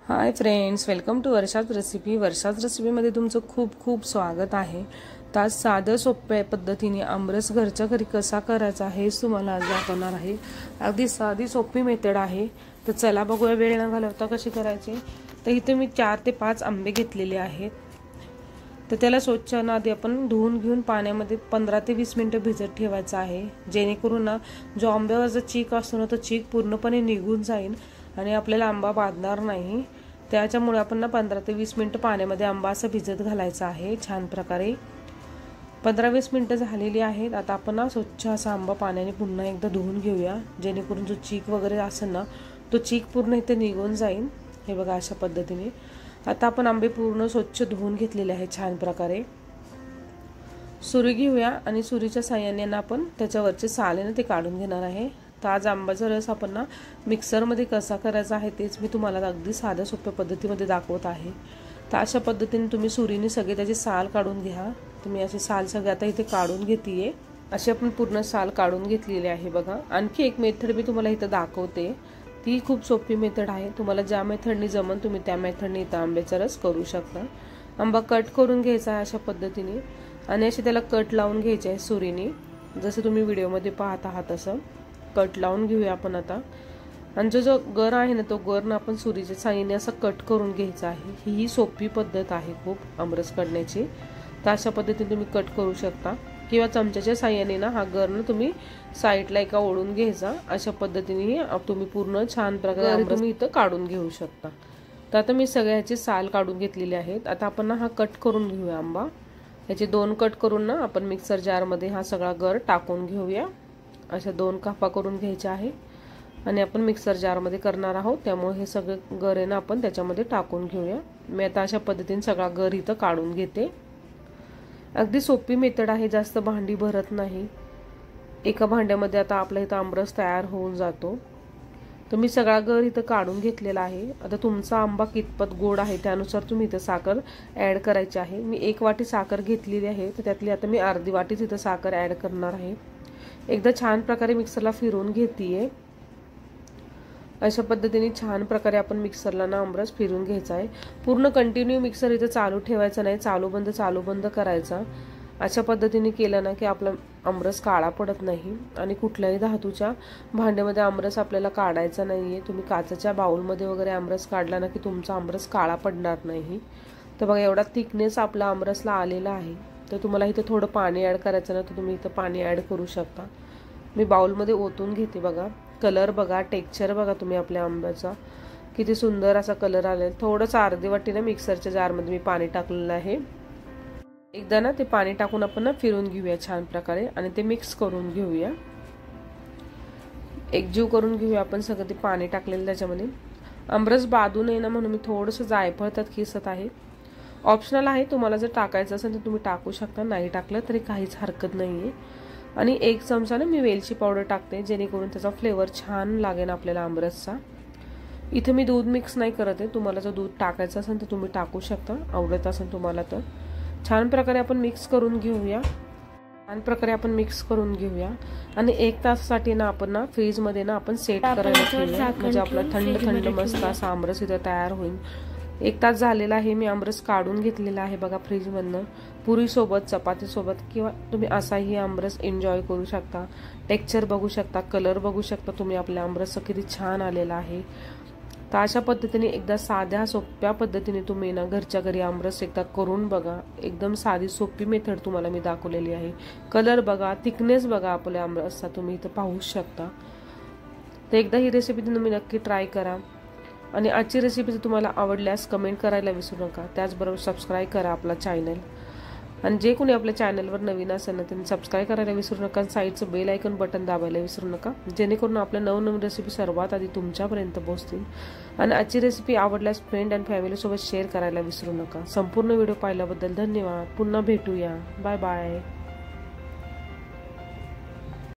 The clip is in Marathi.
हाय फ्रेंड्स, वेलकम टू वर्षाच रेसिपी। वर्षाच रेसिपीमध्ये तुमचं खूप खूप स्वागत आहे। तर आज साधं सोप्या पद्धतीने आमरस घरच्या घरी कसा करायचा हेच तुम्हाला आज दाखवणार आहे। अगदी साधी सोपी मेथड आहे। तर चला बघूया वेळ न घालवता कशी करायची। तर इथे मी 4 ते 5 आंबे घेतलेले आहेत। तर त्याला स्वच्छ आधी आपण धुवून घेऊन पाण्यामध्ये 15 ते 20 मिनिटं भिजत ठेवायचं आहे, जेणेकरून ना जो आंब्यावरचा चीक असतो ना तो चीक पूर्णपणे निघून जाईल आणि आपल्याला आंबा बाधणार नाही। त्याच्यामुळे आपण ना 15 ते 20 मिनिटं पाण्यामध्ये आंबा असा भिजत घालायचा आहे छान प्रकारे। 15-20 मिनिटं झालेली आहेत। आता आपण ना स्वच्छ असा आंबा पाण्याने पुन्हा एकदा धुवून घेऊया, जेणेकरून जो चीक वगैरे असेल ना तो चीक पूर्ण इथे निघून जाईल। हे बघा अशा पद्धतीने आता आपण आंबे पूर्ण स्वच्छ धुवून घेतलेले आहे छान प्रकारे। सुरी घेऊया आणि सुरीच्या साहाय्याने ना आपण त्याच्यावरचे साल आहे ना ते काढून घेणार आहे। तर आज आंब्याचा रस आपण ना मिक्सरमध्ये कसा करायचा आहे तेच मी तुम्हाला अगदी साध्या सोप्या पद्धतीमध्ये दाखवत आहे। तर अशा पद्धतीने तुम्ही सुरीने सगळे त्याचे साल काढून घ्या। तुम्ही असे साल सगळे आता इथे काढून घेतीये। असे आपण पूर्ण साल काढून घेतलेले आहे बघा। आणखी एक मेथड मी तुम्हाला इथे दाखवते, ती खूप सोपी मेथड आहे। तुम्हाला ज्या मेथडने जमन तुम्ही त्या मेथडने इथं आंब्याचा रस करू शकता। आंबा कट करून घ्यायचा आहे अशा पद्धतीने आणि असे त्याला कट लावून घ्यायचे आहे सुरीने, जसं तुम्ही व्हिडिओमध्ये पाहत आहात तसं कट लावून घेऊया आपण आता। आणि जो गर आहे ना तो गर ना आपण सुरीच्या साहाय्याने असं कट करून घ्यायचा आहे। ही सोपी पद्धत आहे खूप आमरस करण्याची। तर अशा पद्धतीने तुम्ही कट करू शकता किंवा चमच्याच्या साहाय्याने ना हा गर ना तुम्ही साईडला एका ओढून घ्यायचा। अशा पद्धतीने तुम्ही पूर्ण छान प्रकारे तुम्ही इथं काढून घेऊ शकता। तर आता मी सगळ्याचे साल काढून घेतलेले आहेत। आता आपण ना हा कट करून घेऊया आंबा। याचे 2 कट करून ना आपण मिक्सर जारमध्ये हा सगळा गर टाकून घेऊया। अशा 2 कापा करून घ्यायच्या आहे आणि आपण मिक्सर जारमध्ये करणार आहोत, त्यामुळे हे सगळे गर आहे ना आपण त्याच्यामध्ये टाकून घेऊया। मी आता अशा पद्धतीने सगळा गर इथं काढून घेते। अगदी सोपी मेथड आहे, जास्त भांडी भरत नाही। एका भांड्यामध्ये आता आपला इथं आमरस तयार होऊन जातो। तर मी सगळा गर इथं काढून घेतलेला आहे। आता तुमचा आंबा कितपत गोड आहे त्यानुसार तुम्ही इथं साखर ऍड करायची आहे। मी 1 वाटी साखर घेतलेली आहे, तर त्यातली आता मी अर्धी वाटीच इथं साखर ऍड करणार आहे। एकदा छान प्रकारे मिक्सरला फिरवून घेतीये। अशा पद्धतीने छान प्रकारे आपण मिक्सरला ना आमरस फिरवून घ्यायचा आहे। पूर्ण कंटिन्यू मिक्सर इथं चालू ठेवायचा नाही, चालू बंद करायचा। अशा पद्धतीने केलं ना की आपला आमरस काळा पडत नाही आणि कुठल्याही धातूच्या भांड्यामध्ये आमरस आपल्याला काढायचा नाहीये। तुम्ही काचेच्या बाउलमध्ये वगैरे आमरस काढला ना की तुमचा आमरस काळा पडणार नाही। तर बघा एवढा थिकनेस आपला आमरसला आलेला आहे। तर तुम्हाला इथं थोडं पाणी ऍड करायचं ना तर तुम्ही इथं पाणी ऍड करू शकता। मी बाउलमध्ये ओतून घेते बघा। कलर बघा, टेक्स्चर बघा तुम्ही आपल्या आंब्याचा किती सुंदर असा कलर आलाय। थोडंसं अर्धी वाटी ना मिक्सरच्या जारमध्ये मी पाणी टाकलेलं आहे। एकदा ना ते पाणी टाकून आपण ना फिरवून घेऊया छान प्रकारे आणि ते मिक्स करून घेऊया, एकजीव करून घेऊया आपण सगळं ते पाणी टाकलेलं त्याच्यामध्ये। आमरस बाधू नये ना म्हणून मी थोडंसं जायफळ त्यात किसत आहे। ऑप्शनल आहे, तुम्हाला जर टाकायचं असेल तर तुम्ही टाकू शकता, नाही टाकलं तरी काहीच हरकत नाहीये। आणि 1 चमचा ना मी वेलची पावडर टाकते, जेणेकरून त्याचा फ्लेवर छान लागेल आपल्याला आमरसचा। इथे मी दूध मिक्स नाही करत आहे, तुम्हाला जर दूध टाकायचं असेल तर तुम्ही टाकू शकता, आवडत असेल तुम्हाला तर। छान प्रकारे आपण मिक्स करून घेऊया, आणि 1 तासासाठी ना आपण ना फ्रीजमध्ये ना आपण सेट करायला ठेवूया, म्हणजे आपला थंड थंड मस्त असा आमरस इथं तयार होईल। 1 तास झालेला आहे, मी आमरस काढून घेतलेला आहे बघा फ्रीजमधनं। पुरी सोबत, चपाती सोबत किंवा तुम्ही असाही आमरस एन्जॉय करू शकता। टेक्स्चर बघू शकता, कलर बघू शकता तुम्ही आपल्या आमरस किती छान आलेला आहे। तर अशा पद्धतीने एकदा साध्या सोप्या पद्धतीने तुम्ही ना घरच्या घरी आमरस एकदा करून बघा। एकदम साधी सोपी मेथड तुम्हाला मी दाखवलेली आहे। कलर बघा, थिकनेस बघा आपल्या आमरसचा तुम्ही इथं पाहू शकता। तर एकदा ही रेसिपी तुम्ही नक्की ट्राय करा आणि आजची रेसिपी जर तुम्हाला आवडल्यास कमेंट करायला विसरू नका। त्याचबरोबर सबस्क्राईब करा आपला चॅनल, आणि जे कोणी आपल्या चॅनलवर नवीन असेल ना त्यांनी सबस्क्राईब करायला विसरू नका। साईडचं बेल आयकॉन बटन दाबायला विसरू नका, जेणेकरून आपल्या नवनवीन रेसिपी सर्वात आधी तुमच्यापर्यंत पोहोचतील। आणि आजची रेसिपी आवडल्यास फ्रेंड आणि फॅमिलीसोबत शेअर करायला विसरू नका। संपूर्ण व्हिडिओ पाहिल्याबद्दल धन्यवाद। पुन्हा भेटूया, बाय बाय।